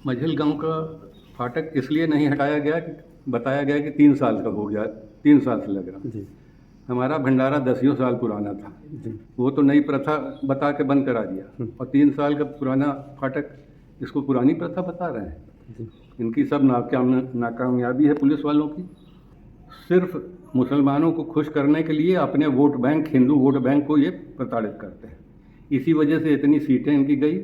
मझिल गांव का फाटक इसलिए नहीं हटाया गया कि बताया गया कि 3 साल का हो गया, 3 साल से लग रहा। जी हमारा भंडारा 10 साल पुराना था, जी वो तो नई प्रथा बता के बंद करा दिया और 3 साल का पुराना फाटक इसको पुरानी प्रथा बता रहे हैं। जी इनकी सब नाकामयाबी है पुलिस वालों की। सिर्फ मुसलमानों को खुश करने के लिए अपने vote bank, Hindu vote bank को ये प्रताड़ित करते हैं। इसी वजह से इतनी सीटें इनकी गई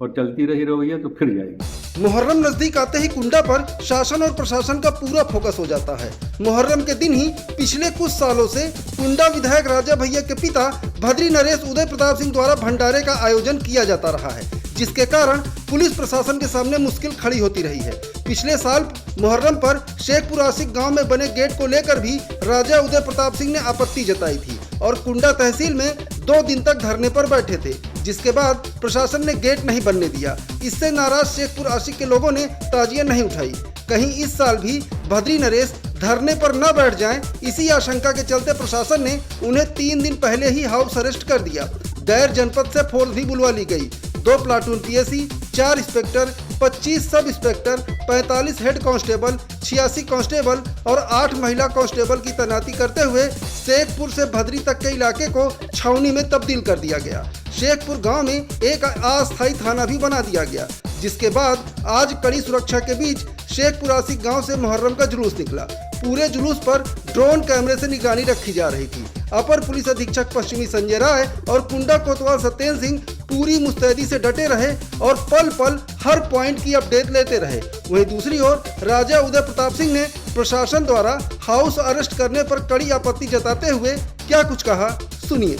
और चलती रही रवैया तो फिर जाएगी। मुहर्रम नजदीक आते ही कुंडा पर शासन और प्रशासन का पूरा फोकस हो जाता है। मुहर्रम के दिन ही पिछले कुछ सालों से कुंडा विधायक राजा भैया के पिता भद्री नरेश उदय प्रताप सिंह द्वारा भंडारे का आयोजन किया जाता रहा है, जिसके कारण पुलिस प्रशासन के सामने मुश्किल खड़ी होती रही है। पिछले साल मुहर्रम पर शेखपुर आशिक गांव में बने गेट को लेकर भी राजा उदय प्रताप सिंह ने आपत्ति जताई थी और कुंडा तहसील में 2 दिन तक धरने पर बैठे थे, जिसके बाद प्रशासन ने गेट नहीं बनने दिया। इससे नाराज शेखपुर आशिक के लोगों ने ताजियां नहीं उठाई। कहीं इस साल भी भद्री नरेश धरने पर न बैठ जाएं, इसी आशंका के चलते प्रशासन ने उन्हें 3 दिन पहले ही हाउस अरेस्ट कर दिया। दैर जनपद से फोर्स भी बुलवा ली गई। 2 platoon PSC, 4 inspector, 25 sub inspector, 45 head constable, 86 constable और 8 महिला कांस्टेबल की तैनाती करते हुए शेखपुर से भद्री तक के इलाके को छावनी में तब्दील कर दिया गया। शेखपुर गांव में एक अस्थायी थाना भी बना दिया गया, जिसके बाद आज कड़ी सुरक्षा के बीच शेखपुर आशिक गांव से मुहर्रम का जुलूस निकला। पूरे जुलूस पर ड्रोन कैमरे से निगरानी रखी जा रही थी। अपर पुलिस अधीक्षक पश्चिमी संजय राय और कुंडा कोतवाल सत्येंद्र सिंह पूरी मुस्तैदी से डटे रहे और पल पल हर पॉइंट की अपडेट लेते रहे। वहीं दूसरी ओर राजा उदय प्रताप सिंह ने प्रशासन द्वारा हाउस अरेस्ट करने पर कड़ी आपत्ति जताते हुए क्या कुछ कहा, सुनिए।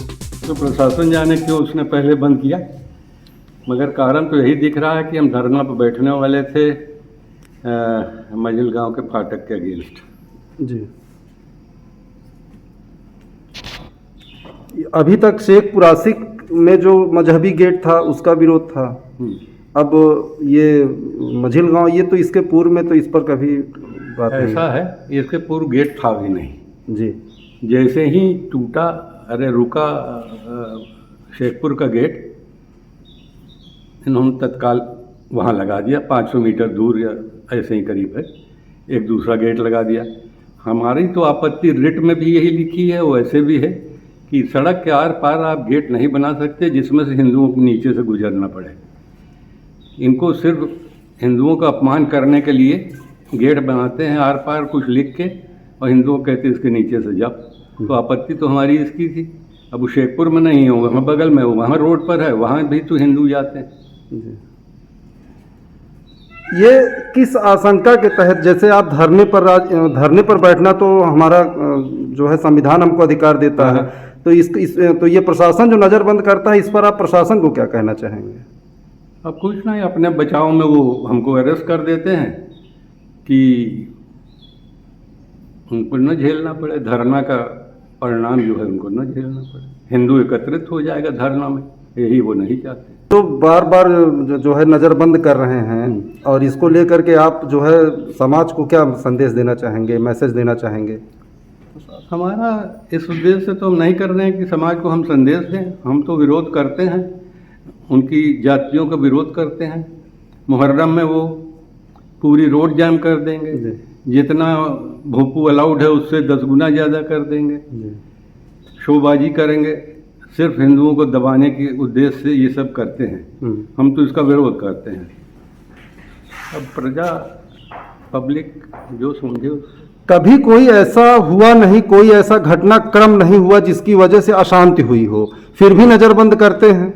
तो प्रशासन जाने क्यों उसने पहले बंद किया, मगर कारण तो यही दिख रहा है कि हम धरना पर बैठने वाले थे मझिल गांव के फाटक के अगेंस्ट। जी अभी तक शेखपुर आशिक में जो मजहबी गेट था उसका विरोध था। अब ये मझिल गांव, ये तो इसके पूर्व में तो इस पर कभी बात नहीं। ऐसा है, इसके पूर्व गेट था भी नहीं जी। जैसे ही टूटा, अरे रुका शेखपुर का गेट, इन्होंने तत्काल वहाँ लगा दिया। 500 मीटर दूर या ऐसे ही करीब है एक दूसरा गेट लगा दिया। हमारी तो आपत्ति रिट में भी यही लिखी है, वैसे भी है कि सड़क के आर पार आप गेट नहीं बना सकते जिसमें से हिंदुओं को नीचे से गुजरना पड़े। इनको सिर्फ हिंदुओं का अपमान करने के लिए गेट बनाते हैं आर पार कुछ लिख के, और हिंदुओं कहते हैं इसके नीचे से जाओ। तो आपत्ति तो हमारी इसकी थी। अब वो शेखपुर में नहीं हो, वहाँ बगल में हो, वहाँ रोड पर है, वहाँ भी तो हिंदू जाते हैं। ये किस आशंका के तहत, जैसे आप धरने पर बैठना तो हमारा जो है संविधान हमको अधिकार देता है, तो तो ये प्रशासन जो नज़रबंद करता है, इस पर आप प्रशासन को क्या कहना चाहेंगे? अब कुछ नहीं, अपने बचाव में वो हमको अरेस्ट कर देते हैं कि उनको न झेलना पड़े, धरना का परिणाम जो है उनको न झेलना पड़े। हिंदू एकत्रित हो जाएगा धरना में, यही वो नहीं चाहते। तो बार बार जो है नज़रबंद कर रहे हैं, और इसको लेकर के आप जो है समाज को क्या संदेश देना चाहेंगे, मैसेज देना चाहेंगे? हमारा इस उद्देश्य से तो हम नहीं कर रहे हैं कि समाज को हम संदेश दें। हम तो विरोध करते हैं, उनकी जातियों का विरोध करते हैं। मुहर्रम में वो पूरी रोड जाम कर देंगे, जितना भोपू अलाउड है उससे 10 गुना ज़्यादा कर देंगे, शोबाजी करेंगे, सिर्फ हिंदुओं को दबाने के उद्देश्य से ये सब करते हैं। हम तो इसका विरोध करते हैं। अब प्रजा, पब्लिक जो समझे। कभी कोई ऐसा हुआ नहीं, कोई ऐसा घटनाक्रम नहीं हुआ जिसकी वजह से अशांति हुई हो, फिर भी नज़रबंद करते हैं?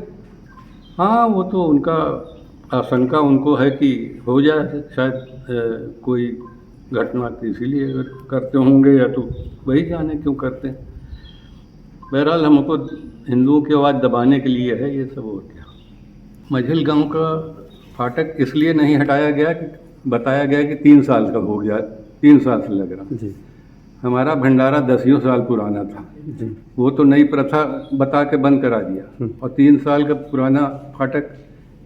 हाँ, वो तो उनका आशंका उनको है कि हो जाए शायद कोई घटना, तो इसीलिए करते होंगे, या तो वही जाने क्यों करते हैं। बहरहाल हमको हिंदुओं की आवाज़ दबाने के लिए है ये सब। और क्या, मझिल गांव का फाटक इसलिए नहीं हटाया गया कि बताया गया कि 3 साल का हो गया, 3 साल से लग रहा। जी। हमारा भंडारा 10 साल पुराना था, जी। वो तो नई प्रथा बता के बंद करा दिया और 3 साल का पुराना फाटक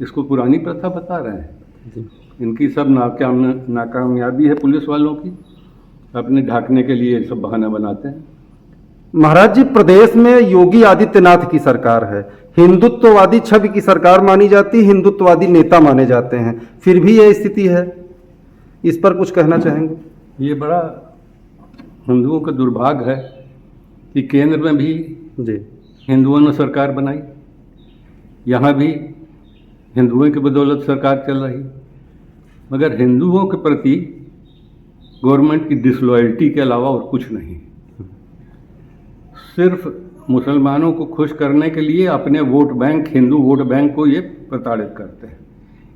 इसको पुरानी प्रथा बता रहे हैं। जी। इनकी सब नाकामयाबी है पुलिस वालों की, अपने ढाकने के लिए सब बहाना बनाते हैं। महाराज जी, प्रदेश में योगी आदित्यनाथ की सरकार है, हिंदुत्ववादी छवि की सरकार मानी जाती, हिंदुत्ववादी नेता माने जाते हैं, फिर भी यह स्थिति है। इस पर कुछ कहना चाहेंगे? ये बड़ा हिंदुओं का दुर्भाग्य है कि केंद्र में भी जी हिंदुओं ने सरकार बनाई, यहाँ भी हिंदुओं की बदौलत सरकार चल रही, मगर हिंदुओं के प्रति गवर्नमेंट की डिसलॉयल्टी के अलावा और कुछ नहीं। सिर्फ मुसलमानों को खुश करने के लिए अपने vote bank, Hindu vote bank को ये प्रताड़ित करते हैं।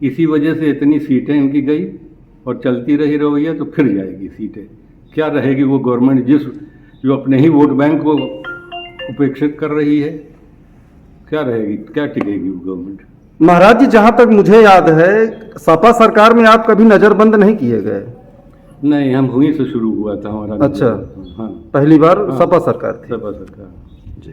इसी वजह से इतनी सीटें इनकी गई और चलती रही रवैया तो फिर जाएगी सीटें। क्या रहेगी वो गवर्नमेंट जो अपने ही वोट बैंक को उपेक्षित कर रही है? क्या रहेगी, क्या टिकेगी वो गवर्नमेंट? महाराज जी, जहां तक मुझे याद है, सपा सरकार में आप कभी नजरबंद नहीं किए गए। नहीं, हम वहीं से शुरू हुआ था हमारा। अच्छा, हाँ, पहली बार हाँ, सपा सरकार थी। सपा सरकार। जी।